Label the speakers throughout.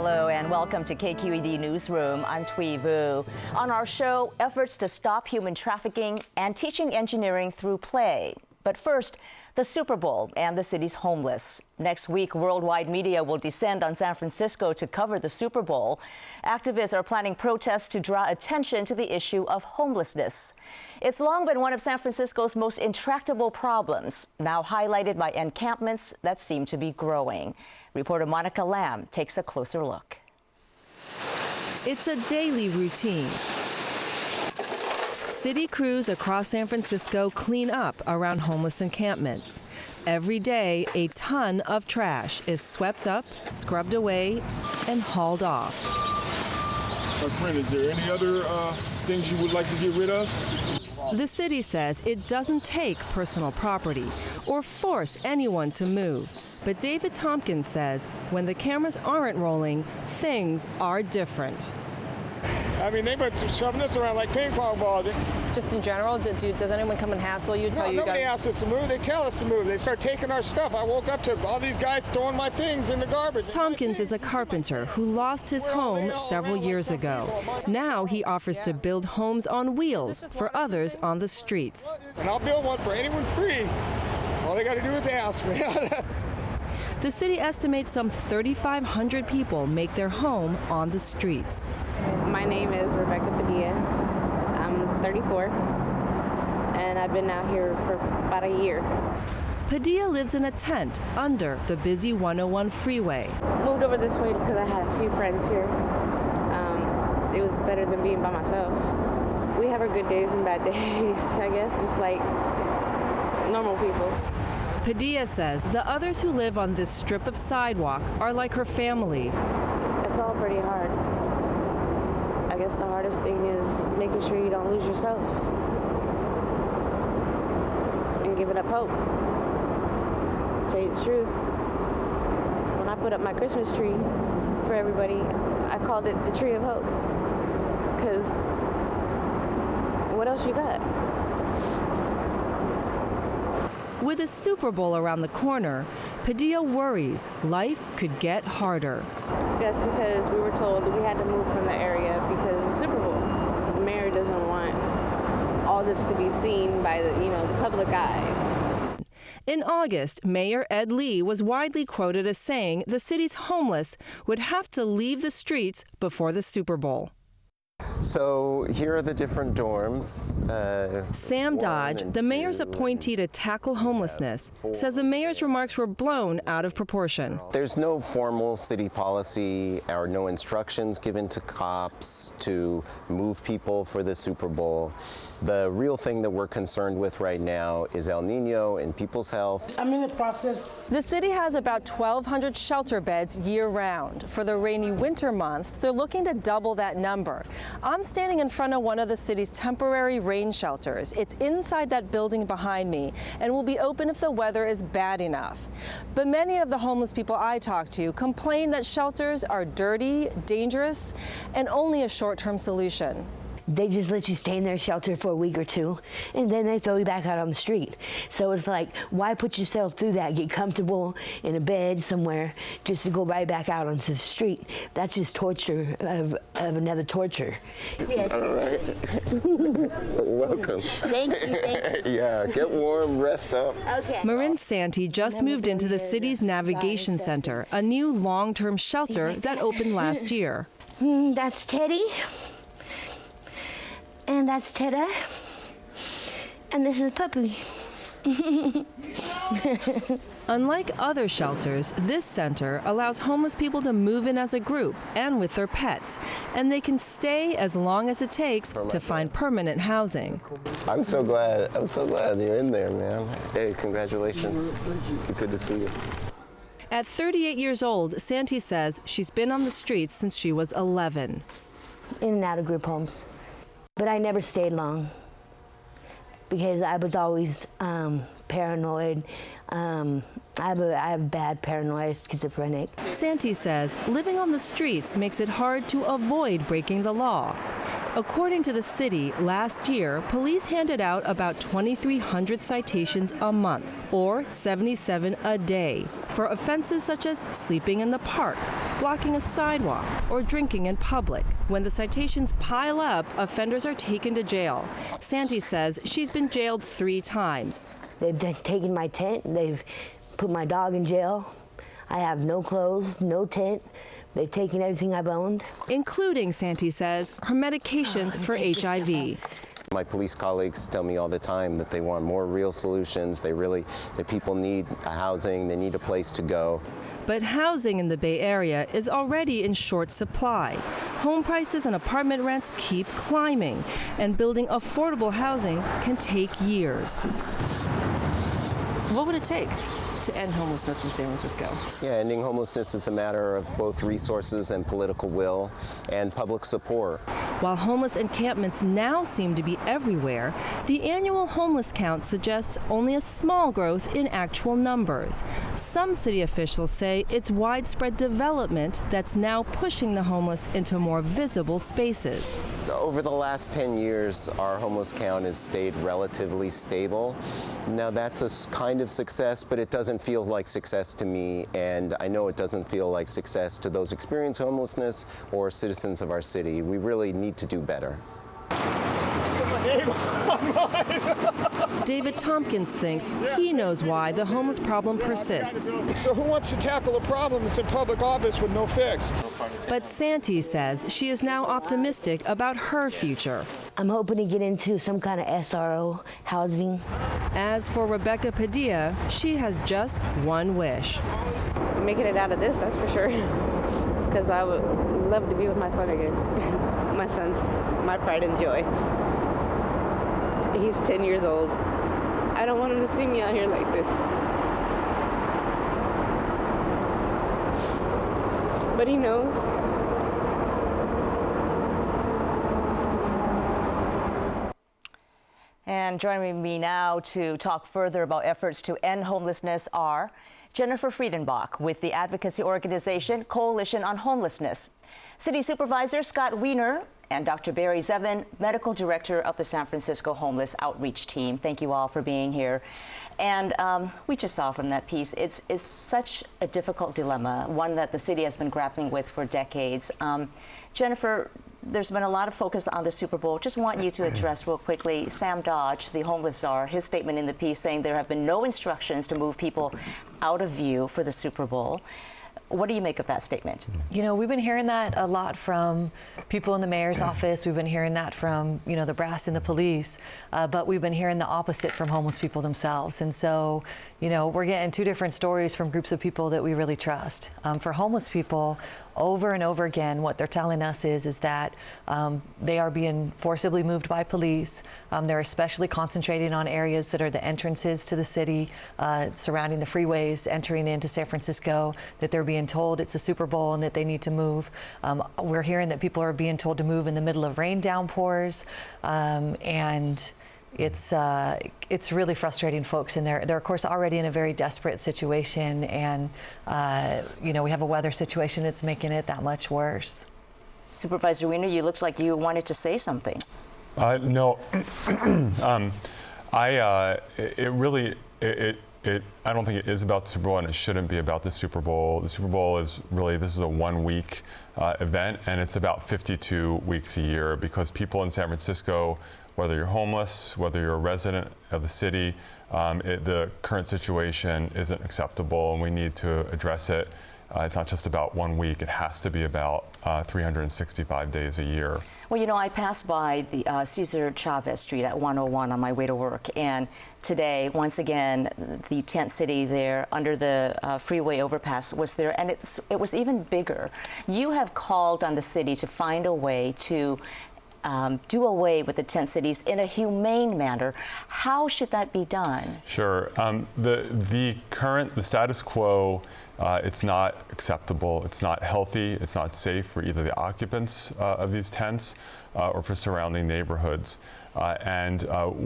Speaker 1: Hello and welcome to KQED Newsroom. I'm Thuy Vu. On our show, efforts to stop human trafficking and teaching engineering through play. But first, the Super Bowl and the city's homeless. Next week, worldwide media will descend on San Francisco to cover the Super Bowl. Activists are planning protests to draw attention to the issue of homelessness. It's long been one of San Francisco's most intractable problems, now highlighted by encampments that seem to be growing. Reporter Monica Lam takes a closer look.
Speaker 2: It's a daily routine. City crews across San Francisco clean up around homeless encampments. Every day, a ton of trash is swept up, scrubbed away, and hauled off.
Speaker 3: My friend, is there any other things you would like to get rid of?
Speaker 2: The city says it doesn't take personal property or force anyone to move. But David Tompkins says when the cameras aren't rolling, things are different.
Speaker 4: I mean, they've been shoving us around like ping pong balls.
Speaker 5: Just in general, does anyone come and hassle you?
Speaker 4: Nobody asks us to move. They tell us to move. They start taking our stuff. I woke up to all these guys throwing my things in the garbage.
Speaker 2: Tompkins is a carpenter who lost his home several years ago. Now he offers to build homes on wheels for others on the streets.
Speaker 4: And I'll build one for anyone free. All they got to do is ask me.
Speaker 2: The city estimates some 3,500 people make their home on the streets.
Speaker 6: My name is Rebecca Padilla. I'm 34, and I've been out here for about a year.
Speaker 2: Padilla lives in a tent under the busy 101 freeway.
Speaker 6: Moved over this way because I had a few friends here. It was better than being by myself. We have our good days and bad days, I guess, just like normal people.
Speaker 2: Padilla says the others who live on this strip of sidewalk are like her family.
Speaker 6: It's all pretty hard. I guess the hardest thing is making sure you don't lose yourself and giving up hope. To tell you the truth, when I put up my Christmas tree for everybody, I called it the Tree of Hope. Because what else you got?
Speaker 2: With the Super Bowl around the corner, Padilla worries life could get harder.
Speaker 6: That's because we were told that we had to move from the area because of the Super Bowl. The mayor doesn't want all this to be seen by the public eye.
Speaker 2: In August, Mayor Ed Lee was widely quoted as saying the city's homeless would have to leave the streets before the Super Bowl.
Speaker 7: So here are the different dorms.
Speaker 2: Sam Dodge, the mayor's appointee to tackle homelessness, says the mayor's remarks were blown out of proportion.
Speaker 7: There's no formal city policy or no instructions given to cops to move people for the Super Bowl. The real thing that we're concerned with right now is El Nino and people's health.
Speaker 5: I'm in the process. The city has about 1,200 shelter beds year-round. For the rainy winter months, they're looking to double that number. I'm standing in front of one of the city's temporary rain shelters. It's inside that building behind me and will be open if the weather is bad enough. But many of the homeless people I talk to complain that shelters are dirty, dangerous, and only a short-term solution.
Speaker 8: They just let you stay in their shelter for a week or two, and then they throw you back out on the street. So it's like, why put yourself through that, get comfortable in a bed somewhere, just to go right back out onto the street? That's just torture of another torture. Yes.
Speaker 7: All right. Welcome.
Speaker 8: Thank you.
Speaker 7: Yeah, get warm, rest up.
Speaker 8: Okay.
Speaker 2: Marin Santi just moved into the city's Navigation Center, a new long-term shelter that opened last year.
Speaker 8: That's Teddy. And that's Tedda, and this is Puppy.
Speaker 2: Unlike other shelters, this center allows homeless people to move in as a group and with their pets, and they can stay as long as it takes to find permanent housing.
Speaker 7: I'm so glad you're in there, man. Hey, congratulations. Good to see you.
Speaker 2: At 38 years old, Santi says she's been on the streets since she was 11.
Speaker 8: In and out of group homes. But I never stayed long because I was always paranoid. I have bad paranoia, schizophrenic.
Speaker 2: Santi says living on the streets makes it hard to avoid breaking the law. According to the city, last year, police handed out about 2,300 citations a month, or 77 a day, for offenses such as sleeping in the park, blocking a sidewalk, or drinking in public. When the citations pile up, offenders are taken to jail. Santi says she's been jailed 3 times.
Speaker 8: They've taken my tent, they've put my dog in jail. I have no clothes, no tent. They've taken everything I've owned.
Speaker 2: Including, Santi says, her medications for HIV.
Speaker 7: My police colleagues tell me all the time that they want more real solutions. That people need housing, they need a place to go.
Speaker 2: But housing in the Bay Area is already in short supply. Home prices and apartment rents keep climbing, and building affordable housing can take years.
Speaker 5: What would it take to end homelessness in San Francisco?
Speaker 7: Yeah, ending homelessness is a matter of both resources and political will and public support.
Speaker 2: While homeless encampments now seem to be everywhere, the annual homeless count suggests only a small growth in actual numbers. Some city officials say it's widespread development that's now pushing the homeless into more visible spaces.
Speaker 7: Over the last 10 years, our homeless count has stayed relatively stable. Now that's a kind of success, but it doesn't feel like success to me, and I know it doesn't feel like success to those experiencing homelessness or citizens of our city. We really need to do better.
Speaker 2: David Tompkins thinks he knows why the homeless problem persists.
Speaker 4: So who wants to tackle a problem that's in public office with no fix?
Speaker 2: But Santi says she is now optimistic about her future.
Speaker 8: I'm hoping to get into some kind of SRO housing.
Speaker 2: As for Rebecca Padilla, she has just one wish.
Speaker 6: Making it out of this, that's for sure. Because I would love to be with my son again. My son's my pride and joy. He's 10 years old. I don't want him to see me out here like this. But he knows.
Speaker 1: And joining me now to talk further about efforts to end homelessness are Jennifer Friedenbach with the advocacy organization Coalition on Homelessness, City Supervisor Scott Wiener, and Dr. Barry Zevin, Medical Director of the San Francisco Homeless Outreach Team. Thank you all for being here. And we just saw from that piece, it's such a difficult dilemma, one that the city has been grappling with for decades. Jennifer, there's been a lot of focus on the Super Bowl. Just want you to address real quickly Sam Dodge, the homeless czar, his statement in the piece saying there have been no instructions to move people out of view for the Super Bowl. What do you make of that statement?
Speaker 9: You know, we've been hearing that a lot from people in the mayor's office. We've been hearing that from, you know, the brass and the police, but we've been hearing the opposite from homeless people themselves. And so, you know, we're getting 2 different stories from groups of people that we really trust. For homeless people, over and over again, what they're telling us is that they are being forcibly moved by police. They're especially concentrating on areas that are the entrances to the city, surrounding the freeways, entering into San Francisco, that they're being told it's a Super Bowl and that they need to move. We're hearing that people are being told to move in the middle of rain downpours, and it's really frustrating folks, and they're of course already in a very desperate situation, and you know, we have a weather situation that's making it that much worse.
Speaker 1: Supervisor Wiener, you looked like you wanted to say something.
Speaker 10: No, I don't think it is about the Super Bowl, and it shouldn't be about the Super Bowl. The Super Bowl is really, this is a 1-week event, and it's about 52 weeks a year, because people in San Francisco, whether you're homeless, whether you're a resident of the city, the current situation isn't acceptable, and we need to address it. It's not just about 1 week, it has to be about 365 days a year.
Speaker 1: Well, you know, I passed by the Cesar Chavez Street at 101 on my way to work, and today, once again, the tent city there under the freeway overpass was there, and it was even bigger. You have called on the city to find a way to do away with the tent cities in a humane manner. How should that be done?
Speaker 10: Sure. The status quo, it's not acceptable, it's not healthy, it's not safe for either the occupants of these tents or for surrounding neighborhoods. And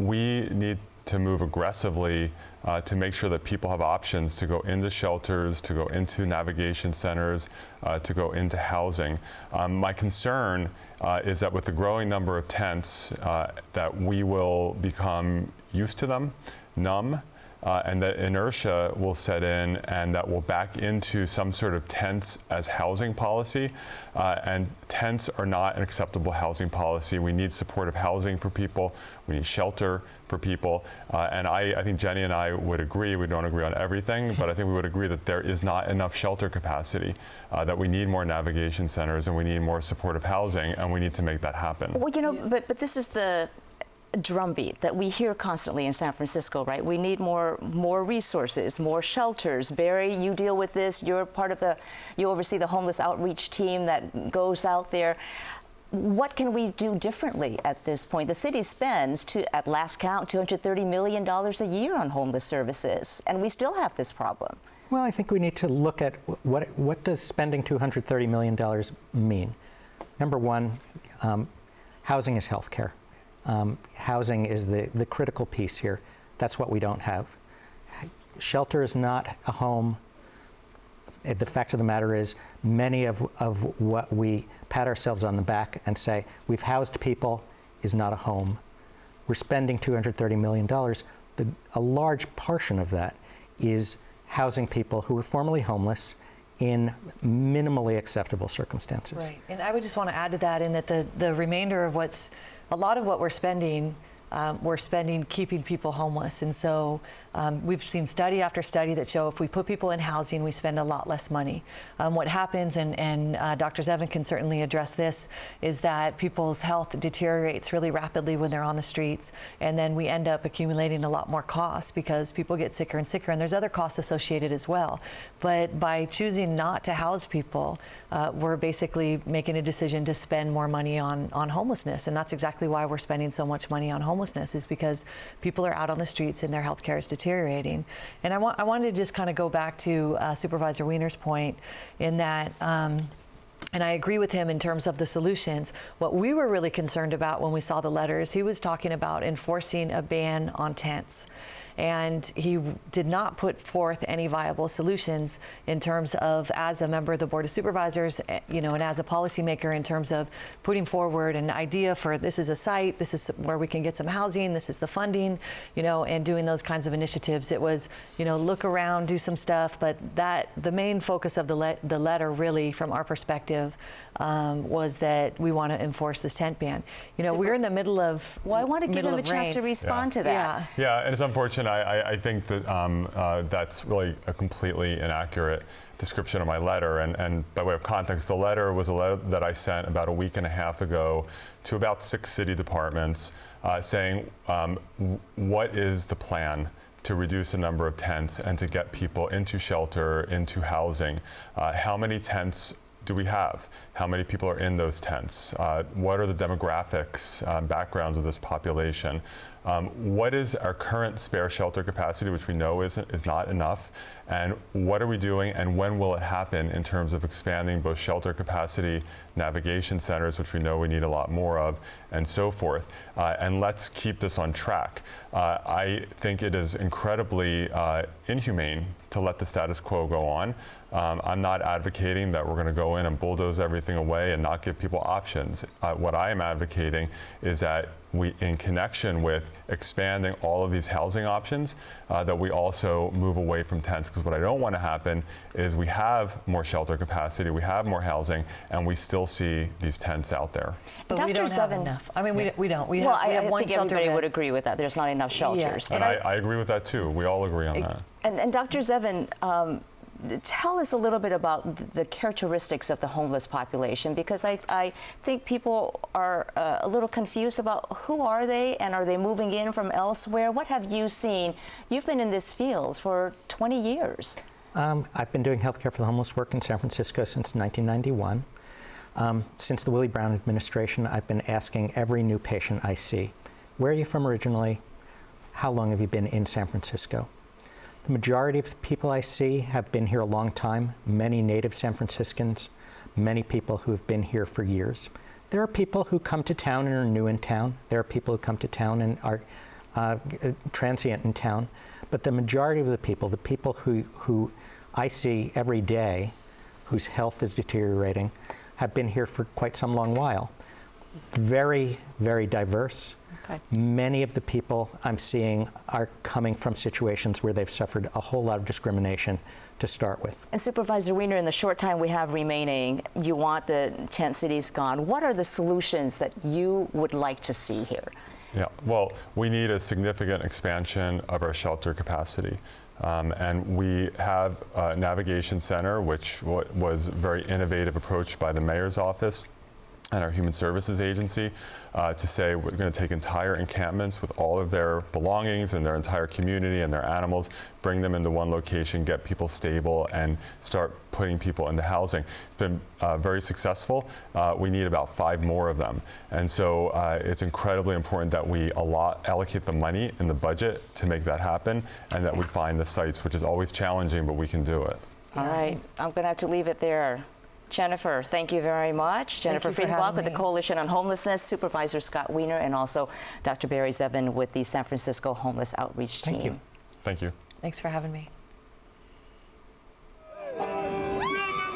Speaker 10: we need to move aggressively to make sure that people have options to go into shelters, to go into navigation centers, to go into housing. My concern is that with the growing number of tents, that we will become used to them, numb, and that inertia will set in, and that will back into some sort of tents as housing policy. And tents are not an acceptable housing policy. We need supportive housing for people. We need shelter for people. And I think Jenny and I would agree, we don't agree on everything, but I think we would agree that there is not enough shelter capacity, that we need more navigation centers and we need more supportive housing, and we need to make that happen.
Speaker 1: Well, you know, but this is the drumbeat that we hear constantly in San Francisco, right? We need more resources, more shelters. Barry, you deal with this. You're part of you oversee the homeless outreach team that goes out there. What can we do differently at this point? The city spends, at last count, $230 million a year on homeless services, and we still have this problem.
Speaker 11: Well, I think we need to look at what does spending $230 million mean? Number one, housing is health care. Housing is the critical piece here. That's what we don't have. Shelter is not a home. The fact of the matter is, many of what we pat ourselves on the back and say we've housed people is not a home. We're spending $230 million. A large portion of that is housing people who were formerly homeless in minimally acceptable circumstances.
Speaker 9: Right, and I would just want to add to that in that the remainder of a lot of what we're spending keeping people homeless. And so we've seen study after study that show if we put people in housing, we spend a lot less money. What happens, and Dr. Zevin can certainly address this, is that people's health deteriorates really rapidly when they're on the streets, and then we end up accumulating a lot more costs because people get sicker and sicker, and there's other costs associated as well. But by choosing not to house people, we're basically making a decision to spend more money on homelessness, and that's exactly why we're spending so much money on homelessness, is because people are out on the streets and their health care is deteriorating. And I wanted to just kind of go back to Supervisor Wiener's point in that, and I agree with him in terms of the solutions. What we were really concerned about when we saw the letters, he was talking about enforcing a ban on tents. And he did not put forth any viable solutions in terms of, as a member of the Board of Supervisors, you know, and as a policymaker, in terms of putting forward an idea for this is a site, this is where we can get some housing, this is the funding, you know, and doing those kinds of initiatives. It was, you know, look around, do some stuff, but the main focus of the letter, really, from our perspective, was that we want to enforce this tent ban. You know, we're in the middle of
Speaker 1: Well, I want to give him a chance to respond to that.
Speaker 10: Yeah, and it's unfortunate. I think that that's really a completely inaccurate description of my letter. And by way of context, the letter was a letter that I sent about a week and a half ago to about 6 city departments saying, what is the plan to reduce the number of tents and to get people into shelter, into housing? How many tents do we have? How many people are in those tents? What are the demographics, backgrounds of this population? What is our current spare shelter capacity, which we know is not enough? And what are we doing, and when will it happen in terms of expanding both shelter capacity, navigation centers, which we know we need a lot more of, and so forth? And let's keep this on track. I think it is incredibly inhumane to let the status quo go on. I'm not advocating that we're going to go in and bulldoze everything away and not give people options. What I am advocating is that we, in connection with expanding all of these housing options, that we also move away from tents. Because what I don't want to happen is we have more shelter capacity, we have more housing, and we still see these tents out there.
Speaker 9: But we don't have enough. I mean, we don't. We have
Speaker 1: I
Speaker 9: one
Speaker 1: think
Speaker 9: shelter
Speaker 1: everybody
Speaker 9: bed.
Speaker 1: would agree with that. There's not enough shelters.
Speaker 10: And I agree with that too. We all agree on that.
Speaker 1: And Dr. Zevin, tell us a little bit about the characteristics of the homeless population, because I think people are a little confused about who are they, and are they moving in from elsewhere? What have you seen? You've been in this field for 20 years.
Speaker 11: I've been doing healthcare for the homeless work in San Francisco since 1991. Since the Willie Brown administration, I've been asking every new patient I see, where are you from originally? How long have you been in San Francisco? The majority of the people I see have been here a long time, many native San Franciscans, many people who have been here for years. There are people who come to town and are new in town. There are people who come to town and are transient in town, but the majority of the people who I see every day, whose health is deteriorating, have been here for quite some long while. Very, very diverse.
Speaker 1: Okay.
Speaker 11: Many of the people I'm seeing are coming from situations where they've suffered a whole lot of discrimination to start with.
Speaker 1: And Supervisor Weiner, in the short time we have remaining, you want the tent cities gone. What are the solutions that you would like to see here?
Speaker 10: Yeah, well, we need a significant expansion of our shelter capacity. And we have a navigation center, which was a very innovative approach by the mayor's office and our human services agency to say we're going to take entire encampments with all of their belongings and their entire community and their animals, bring them into one location, get people stable, and start putting people into housing. It's been very successful. We need about 5 more of them. And so it's incredibly important that we allocate the money in the budget to make that happen, and that we find the sites, which is always challenging, but we can do it.
Speaker 1: All right, I'm going to have to leave it there. Jennifer, thank you very much. Jennifer Friedbach with the Coalition on Homelessness, Supervisor Scott Weiner, and also Dr. Barry Zevin with the San Francisco Homeless Outreach Team.
Speaker 11: Thank you.
Speaker 10: Thank you.
Speaker 9: Thanks for having me.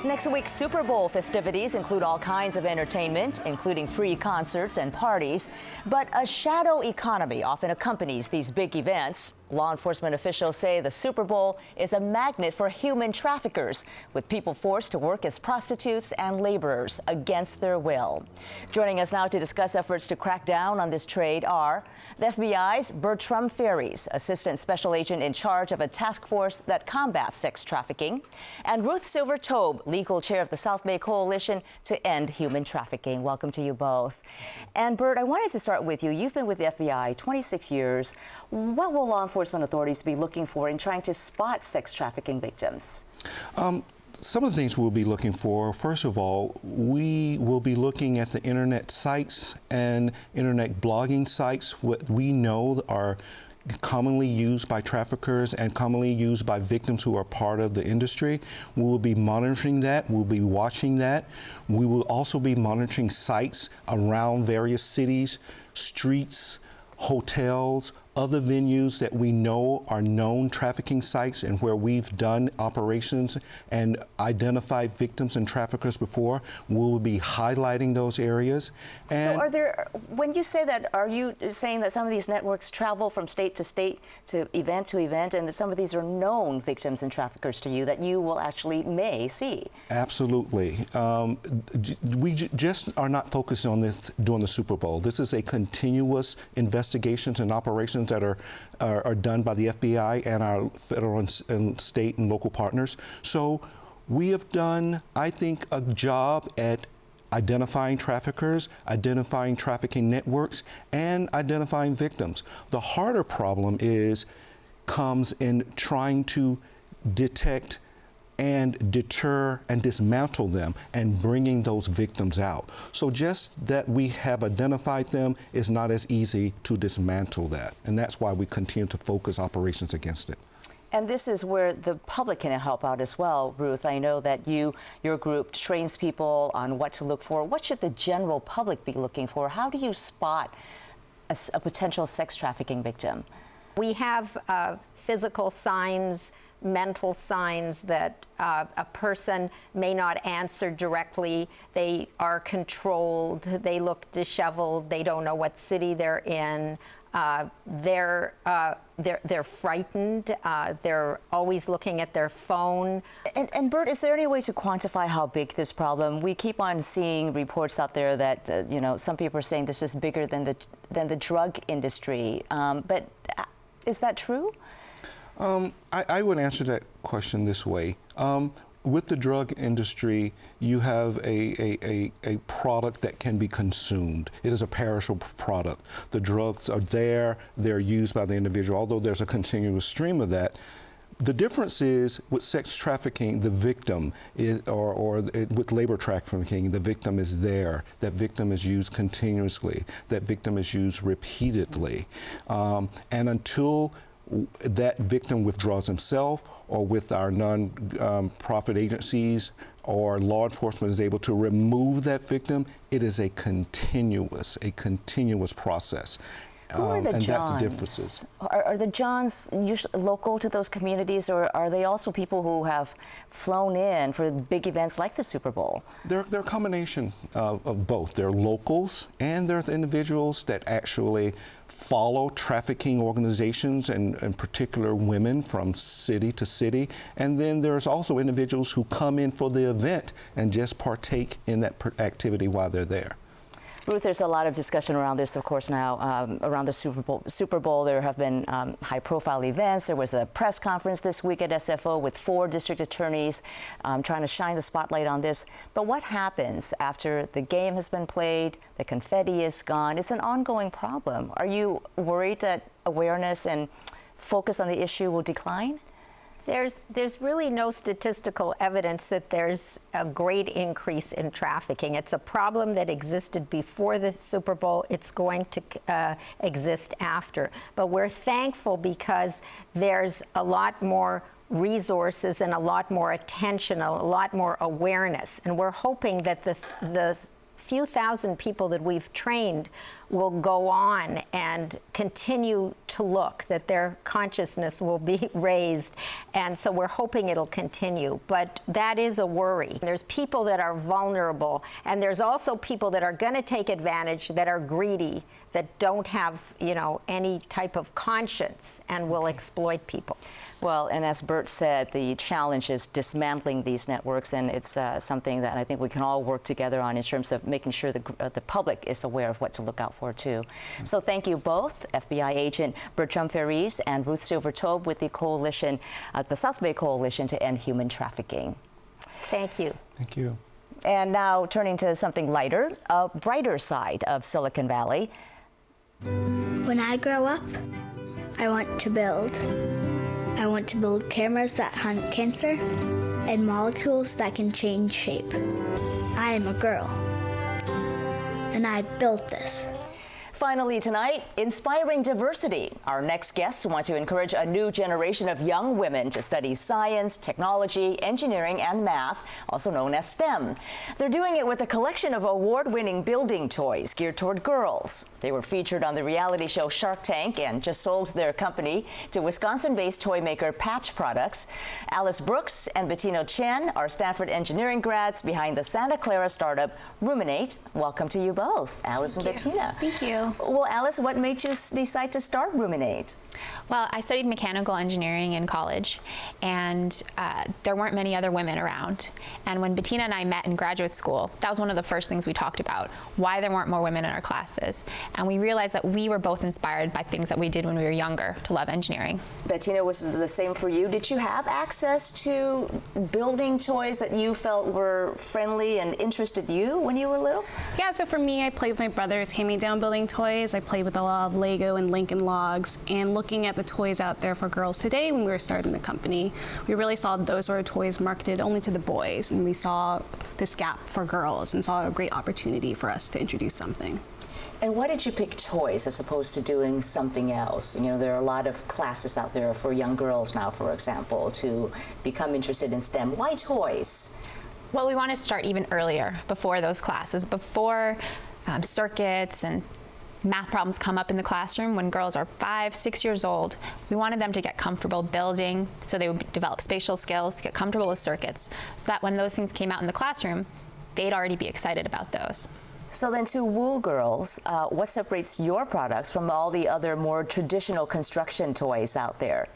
Speaker 1: Next week's Super Bowl festivities include all kinds of entertainment, including free concerts and parties. But a shadow economy often accompanies these big events. Law enforcement officials say the Super Bowl is a magnet for human traffickers, with people forced to work as prostitutes and laborers against their will. Joining us now to discuss efforts to crack down on this trade are the FBI's Bertram Fairries, Assistant Special Agent in charge of a task force that combats sex trafficking, and Ruth Silver Taube, Legal Chair of the South Bay Coalition to End Human Trafficking. Welcome to you both. And Bert, I wanted to start with you. You've been with the FBI 26 years. What will law enforcement authorities be looking for in trying to spot sex trafficking victims?
Speaker 12: Some of the things we'll be looking for, first of all, we will be looking at the internet sites and internet blogging sites, what we know are commonly used by traffickers and commonly used by victims who are part of the industry. We will be monitoring that. We'll be watching that. We will also be monitoring sites around various cities, streets, hotels, other venues that we know are known trafficking sites and where we've done operations and identified victims and traffickers before. We will be highlighting those areas. And
Speaker 1: so are there, when you say that, are you saying that some of these networks travel from state, to event, and that some of these are known victims and traffickers to you that you will actually may see?
Speaker 12: Absolutely. We just are not focused on this during the Super Bowl. This is a continuous investigations and operations that are done by the FBI and our federal and state and local partners. So we have done, I think, a job at identifying traffickers, identifying trafficking networks, and identifying victims. The harder problem comes in trying to detect and deter and dismantle them and bringing those victims out. So just that we have identified them is not as easy to dismantle that. And that's why we continue to focus operations against it.
Speaker 1: And this is where the public can help out as well, Ruth. I know that your group trains people on what to look for. What should the general public be looking for? How do you spot a potential sex trafficking victim?
Speaker 13: We have physical signs, mental signs that a person may not answer directly. They are controlled. They look disheveled. They don't know what city they're in. They're frightened. They're always looking at their phone.
Speaker 1: And Bert, is there any way to quantify how big this problem? We keep on seeing reports out there that some people are saying this is bigger than the drug industry. But is that true?
Speaker 12: I would answer that question this way. With the drug industry, you have a product that can be consumed. It is a perishable product. The drugs are there, they're used by the individual, although there's a continuous stream of that. The difference is with sex trafficking, the victim is, or with labor trafficking, the victim is there. That victim is used continuously. That victim is used repeatedly. And until that victim withdraws himself, or with our non-profit agencies or law enforcement is able to remove that victim, it is a continuous process.
Speaker 1: Who are the
Speaker 12: and
Speaker 1: Johns?
Speaker 12: that's the differences.
Speaker 1: Are the Johns usually local to those communities, or are they also people who have flown in for big events like the Super Bowl?
Speaker 12: They're a combination of both. They're locals, and they're the individuals that actually follow trafficking organizations, and in particular women from city to city. And then there's also individuals who come in for the event and just partake in that activity while they're there.
Speaker 1: Ruth, there's a lot of discussion around this, of course, now around the Super Bowl. There have been high-profile events. There was a press conference this week at SFO with 4 district attorneys trying to shine the spotlight on this. But what happens after the game has been played, the confetti is gone? It's an ongoing problem. Are you worried that awareness and focus on the issue will decline?
Speaker 13: There's really no statistical evidence that there's a great increase in trafficking. It's a problem that existed before the Super Bowl. It's going to exist after. But we're thankful because there's a lot more resources and a lot more attention, a lot more awareness. And we're hoping that the few thousand people that we've trained will go on and continue to look, that their consciousness will be raised. And so we're hoping it'll continue. But that is a worry. There's people that are vulnerable, and there's also people that are going to take advantage, that are greedy, that don't have, you know, any type of conscience and will exploit people.
Speaker 1: Well, and as Bert said, the challenge is dismantling these networks, and it's something that I think we can all work together on in terms of making sure the public is aware of what to look out for, too. So thank you both, FBI agent Bertram Fairries and Ruth Silver Taube with the coalition, the South Bay Coalition to End Human Trafficking.
Speaker 13: Thank you.
Speaker 12: Thank you.
Speaker 1: And now turning to something lighter, a brighter side of Silicon Valley.
Speaker 14: When I grow up, I want to build. I want to build cameras that hunt cancer and molecules that can change shape. I am a girl, and I built this.
Speaker 1: Finally tonight, inspiring diversity. Our next guests want to encourage a new generation of young women to study science, technology, engineering, and math, also known as STEM. They're doing it with a collection of award-winning building toys geared toward girls. They were featured on the reality show Shark Tank and just sold their company to Wisconsin-based toy maker Patch Products. Alice Brooks and Bettino Chen are Stanford engineering grads behind the Santa Clara startup Roominate. Welcome to you both, Alice and Bettina.
Speaker 15: Thank you.
Speaker 1: Well, Alice, what made you decide to start Roominate?
Speaker 15: Well, I studied mechanical engineering in college, and there weren't many other women around. And when Bettina and I met in graduate school, that was one of the first things we talked about, why there weren't more women in our classes. And we realized that we were both inspired by things that we did when we were younger to love engineering.
Speaker 1: Bettina, was the same for you? Did you have access to building toys that you felt were friendly and interested you when you were little?
Speaker 16: Yeah, so for me, I played with my brother's hand-me-down building toys. I played with a lot of Lego and Lincoln Logs, and looking at the toys out there for girls today when we were starting the company, we really saw those were toys marketed only to the boys, and we saw this gap for girls and saw a great opportunity for us to introduce something.
Speaker 1: And why did you pick toys as opposed to doing something else? You know, there are a lot of classes out there for young girls now, for example, to become interested in STEM. Why toys?
Speaker 15: Well, we want to start even earlier, before those classes, before circuits and math problems come up in the classroom. When girls are 5, 6 years old, we wanted them to get comfortable building, so they would develop spatial skills, get comfortable with circuits, so that when those things came out in the classroom, they'd already be excited about those.
Speaker 1: So then, to woo girls, what separates your products from all the other more traditional construction toys out there?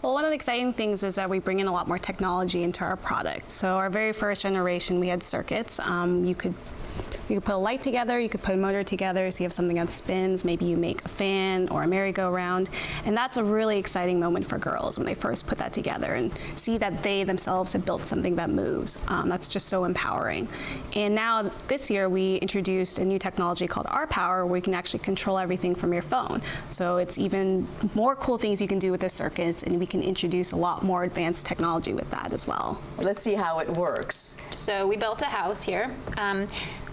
Speaker 16: Well, one of the exciting things is that we bring in a lot more technology into our product. So our very first generation, we had circuits. You could put a light together, you could put a motor together, so you have something that spins, maybe you make a fan or a merry-go-round, and that's a really exciting moment for girls when they first put that together and see that they themselves have built something that moves. That's just so empowering. And now this year we introduced a new technology called R-Power, where you can actually control everything from your phone. So it's even more cool things you can do with the circuits, and we can introduce a lot more advanced technology with that as well.
Speaker 1: Let's see how it works.
Speaker 15: So we built a house here.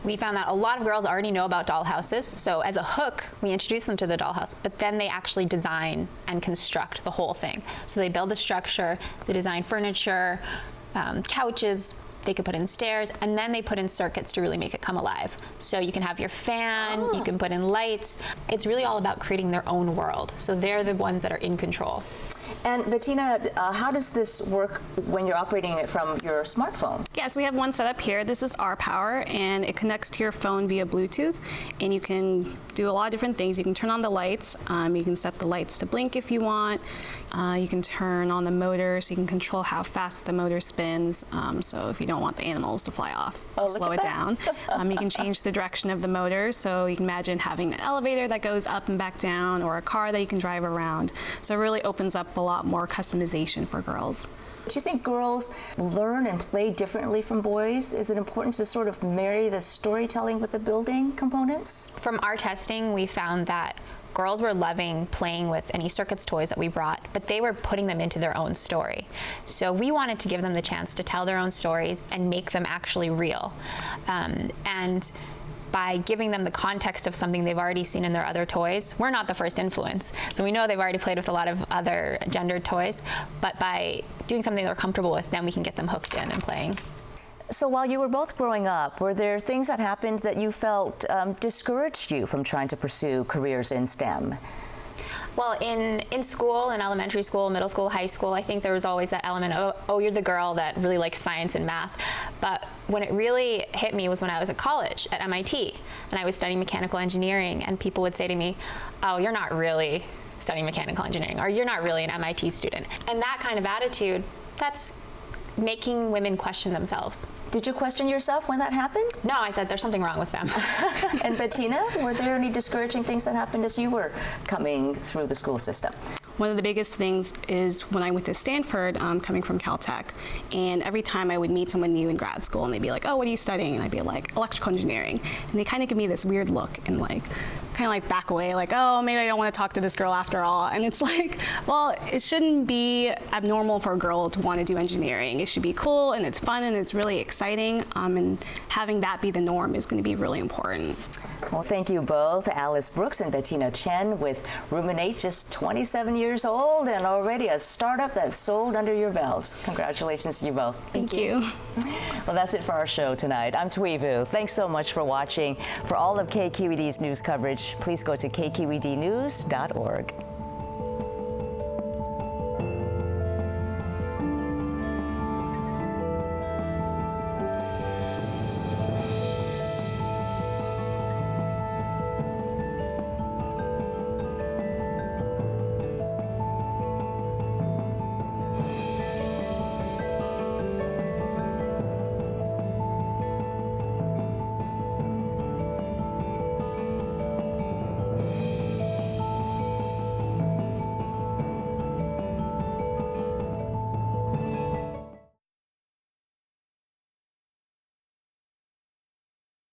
Speaker 15: We found that a lot of girls already know about dollhouses, so as a hook, we introduce them to the dollhouse, but then they actually design and construct the whole thing. So they build the structure, they design furniture, couches, they could put in stairs, and then they put in circuits to really make it come alive. So you can have your fan, you can put in lights. It's really all about creating their own world. So they're the ones that are in control.
Speaker 1: And Bettina, how does this work when you're operating it from your smartphone?
Speaker 16: Yes, we have one set up here. This is our power, and it connects to your phone via Bluetooth, and you can do a lot of different things. You can turn on the lights. You can set the lights to blink if you want. You can turn on the motor, so you can control how fast the motor spins. So if you don't want the animals to fly off, slow it down. You can change the direction of the motor, so you can imagine having an elevator that goes up and back down, or a car that you can drive around. So it really opens up a lot more customization for girls.
Speaker 1: Do you think girls learn and play differently from boys? Is it important to sort of marry the storytelling with the building components?
Speaker 15: From our testing, we found that girls were loving playing with any circuits toys that we brought, but they were putting them into their own story. So we wanted to give them the chance to tell their own stories and make them actually real. And by giving them the context of something they've already seen in their other toys, we're not the first influence. So we know they've already played with a lot of other gendered toys, but by doing something they're comfortable with, then we can get them hooked in and playing.
Speaker 1: So while you were both growing up, were there things that happened that you felt discouraged you from trying to pursue careers in STEM?
Speaker 15: Well, in school, in elementary school, middle school, high school, I think there was always that element of, oh, you're the girl that really likes science and math. But when it really hit me was when I was at college at MIT, and I was studying mechanical engineering, and people would say to me, oh, you're not really studying mechanical engineering, or you're not really an MIT student. And that kind of attitude, that's making women question themselves.
Speaker 1: Did you question yourself when that happened?
Speaker 15: No, I said there's something wrong with them.
Speaker 1: And Bettina, were there any discouraging things that happened as you were coming through the school system?
Speaker 16: One of the biggest things is when I went to Stanford, coming from Caltech, and every time I would meet someone new in grad school, and they'd be like, oh, what are you studying? And I'd be like, electrical engineering. And they kind of give me this weird look and like, kind of like back away, like, oh, maybe I don't want to talk to this girl after all. And it's like, well, it shouldn't be abnormal for a girl to want to do engineering. It should be cool, and it's fun, and it's really exciting, and having that be the norm is going to be really important.
Speaker 1: Well, thank you both, Alice Brooks and Bettina Chen with Roominate, just 27 years old and already a startup that's sold under your belts. Congratulations to you both.
Speaker 16: Thank you.
Speaker 1: Well, that's it for our show tonight. I'm Thuy Vu. Thanks so much for watching. For all of KQED's news coverage, please go to kqednews.org.